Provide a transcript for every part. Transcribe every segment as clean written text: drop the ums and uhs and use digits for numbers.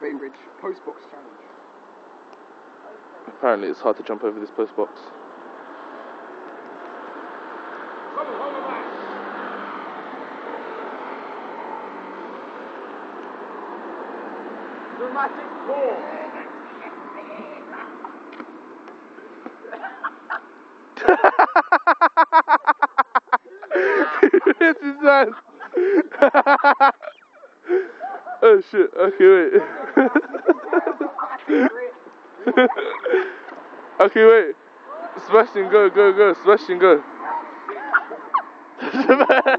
Bainbridge post box challenge. Apparently it's hard to jump over this post box. Dramatic pause. This is nice. Oh shit, okay wait. Okay wait. Sebastian, go, Sebastian, go. I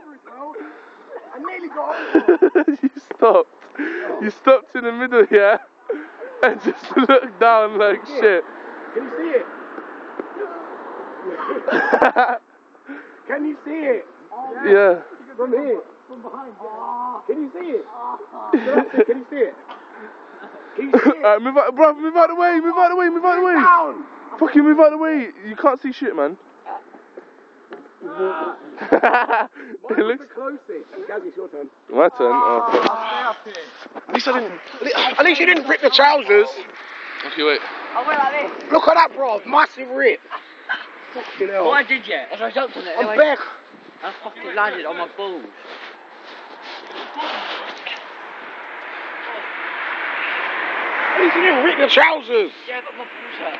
nearly got over. You stopped in the middle, yeah? And just looked down like shit. Can you see it? Can you see it? Yeah. From here. From behind. Can you see it? Can you see it? Can you see it? Alright, move out, bro, move out the way. Down. Fucking move out the way. You can't see shit, man. It looks the closest. Gaz, it's your turn. my turn. Oh, fuck. I'll stay up here. At least you didn't rip the trousers. Okay, wait. I went like this. Look at that, bro. Massive rip. Fucking hell. What I did yet? As I jumped on it, I'm back. I fucking landed on my balls. At least you didn't rip the trousers. Yeah, but my balls hurt.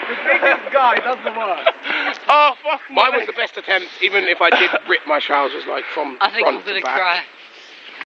The biggest guy does the worst. Oh, fuck. Mine was the best attempt, even if I did rip my trousers like from I think front I'm gonna to back. cry.